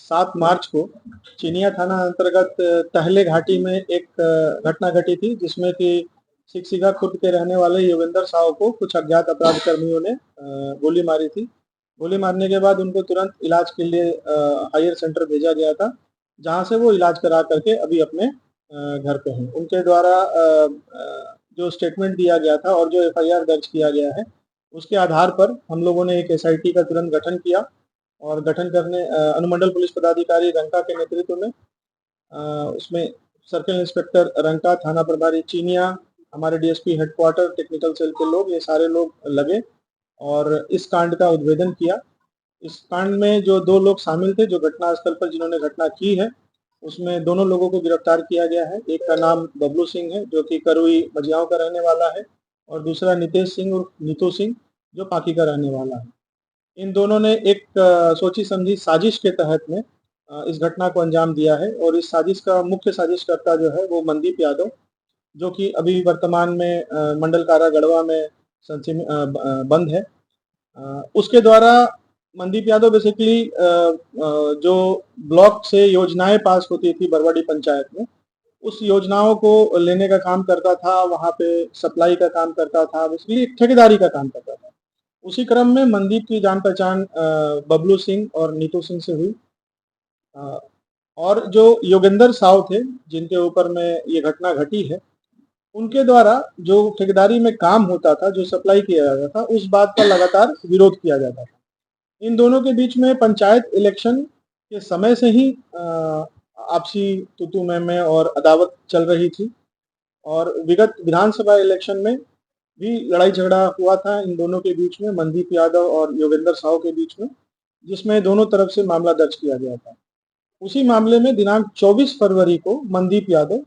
7 मार्च को चिनिया थाना अंतर्गत टहले घाटी में एक घटना घटी थी, जिसमें कि सिकसिगा खुर्द के रहने वाले योगेंद्र साव को कुछ अज्ञात अपराध कर्मियों ने गोली मारी थी। गोली मारने के बाद उनको तुरंत इलाज के लिए हायर सेंटर भेजा गया था, जहां से वो इलाज करा करके अभी अपने घर पे हैं। उनके द्वारा जो स्टेटमेंट दिया गया था और जो एफआईआर दर्ज किया गया है, उसके आधार पर हम लोगों ने एक एसआईटी का तुरंत गठन किया और गठन करने अनुमंडल पुलिस पदाधिकारी रंका के नेतृत्व में उसमें सर्किल इंस्पेक्टर रंका, थाना प्रभारी चीनिया, हमारे डीएसपी हेडक्वार्टर, टेक्निकल सेल के लोग, ये सारे लोग लगे और इस कांड का उद्भेदन किया। इस कांड में जो 2 लोग शामिल थे, जो घटनास्थल पर जिन्होंने घटना की है, उसमें दोनों लोगों को गिरफ्तार किया गया है। एक का नाम बबलू सिंह है, जो कि करुई मझियाओं का रहने वाला है, और दूसरा नितेश सिंह उर्फ नीतू सिंह, जो पाकी का रहने वाला है। इन दोनों ने एक सोची समझी साजिश के तहत में इस घटना को अंजाम दिया है और इस साजिश का मुख्य साजिशकर्ता जो है वो मनदीप यादव, जो कि अभी वर्तमान में मंडल कारा गढ़वा में बंद है। उसके द्वारा मनदीप यादव बेसिकली जो ब्लॉक से योजनाएं पास होती थी बरवाडी पंचायत में, उस योजनाओं को लेने का काम करता था, वहाँ पे सप्लाई का काम करता था, बेसिकली ठेकेदारी का काम करता था। उसी क्रम में मनदीप की जान पहचान बबलू सिंह और नीतू सिंह से हुई। और जो योगेंद्र साव थे, जिनके ऊपर में ये घटना घटी है, उनके द्वारा जो ठेकेदारी में काम होता था, जो सप्लाई किया जाता था, उस बात का लगातार विरोध किया जाता था। इन दोनों के बीच में पंचायत इलेक्शन के समय से ही आपसी तू-तू मैं और अदावत चल रही थी और विगत विधानसभा इलेक्शन में भी लड़ाई झगड़ा हुआ था इन दोनों के बीच में, मनदीप यादव और योगेंद्र साव के बीच में, जिसमें दोनों तरफ से मामला दर्ज किया गया था। उसी मामले में दिनांक 24 फरवरी को मनदीप यादव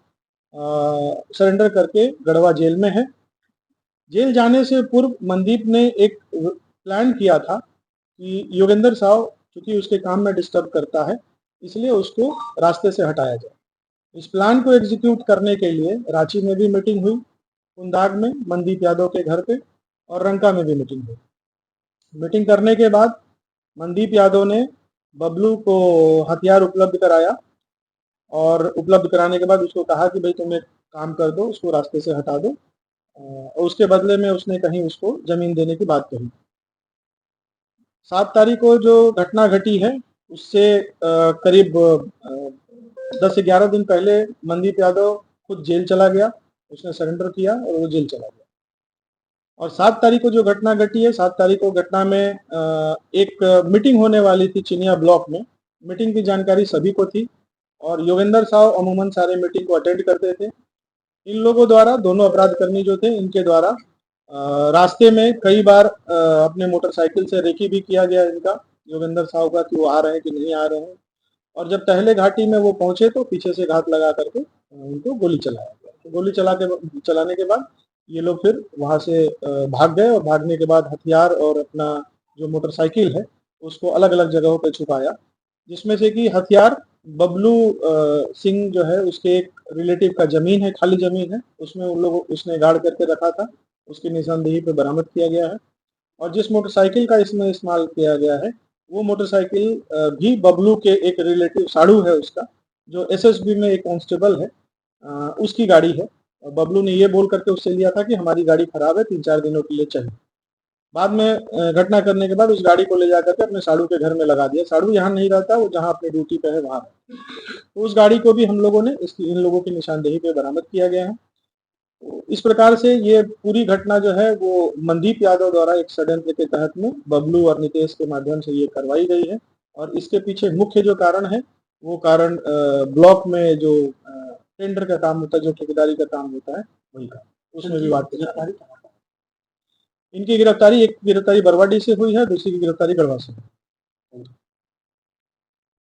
सरेंडर करके गढ़वा जेल में है। जेल जाने से पूर्व मनदीप ने एक प्लान किया था कि योगेंद्र साव चूंकि उसके काम में डिस्टर्ब करता है, इसलिए उसको रास्ते से हटाया जाए। इस प्लान को एग्जीक्यूट करने के लिए रांची में भी मीटिंग हुई, कुंदाग में मनदीप यादव के घर पे, और रंका में भी मीटिंग हुई। मीटिंग करने के बाद मनदीप यादव ने बबलू को हथियार उपलब्ध कराया और उपलब्ध कराने के बाद उसको कहा कि भाई तुम एक काम कर दो, उसको रास्ते से हटा दो, और उसके बदले में उसने कहीं उसको जमीन देने की बात कही। 7 तारीख को जो घटना घटी है, उससे करीब 10 से 11 दिन पहले मनदीप यादव खुद जेल चला गया, उसने सरेंडर किया और वो जेल चला गया। और 7 तारीख को जो घटना घटी है, 7 तारीख को घटना में एक मीटिंग होने वाली थी चिनिया ब्लॉक में। मीटिंग की जानकारी सभी को थी और योगेंद्र साव अमूमन सारे मीटिंग को अटेंड करते थे। इन लोगों द्वारा, दोनों अपराधकर्मी जो थे, इनके द्वारा रास्ते में कई बार अपने मोटरसाइकिल से रेकी भी किया गया इनका, योगेंद्र साव का, कि वो आ रहे हैं कि नहीं आ रहे हैं। और जब टहले घाटी में वो पहुंचे तो पीछे से घात लगा करके उनको गोली चलाया गया। तो गोली चलाने के बाद ये लोग फिर वहां से भाग गए और भागने के बाद हथियार और अपना जो मोटरसाइकिल है उसको अलग अलग जगहों पे छुपाया, जिसमें से कि हथियार बबलू सिंह जो है, उसके एक रिलेटिव का जमीन है, खाली जमीन है, उसमें उन लोगों उसने गाड़ करके रखा था, उसकी निशानदेही पे बरामद किया गया है। और जिस मोटरसाइकिल का इसमें इस्तेमाल किया गया है, वो मोटरसाइकिल भी बबलू के एक रिलेटिव साड़ू है उसका, जो एसएसबी में एक कांस्टेबल है, उसकी गाड़ी है। और बबलू ने ये बोल करके उससे लिया था कि हमारी गाड़ी खराब है, 3-4 दिनों के लिए चाहिए। बाद में घटना करने के बाद उस गाड़ी को ले जाकर के अपने साड़ू के घर में लगा दिया। साड़ू यहाँ नहीं रहता, वो जहाँ अपनी ड्यूटी पे है वहाँ रहता। तो उस गाड़ी को भी हम लोगों ने इन लोगों की निशानदेही पे बरामद किया गया है। तो इस प्रकार से ये पूरी घटना जो है वो मनदीप यादव द्वारा एक षड्यंत्र के तहत में बबलू और नितेश के माध्यम से ये करवाई गई है। और इसके पीछे मुख्य जो कारण है, वो कारण ब्लॉक में जो टेंडर का काम होता है, जो ठेकेदारी का काम होता है, वही काम, उसमें भी बात करें। इनकी गिरफ्तारी, एक गिरफ्तारी बरवाडी से हुई है, दूसरी की गिरफ्तारी गढ़वा से।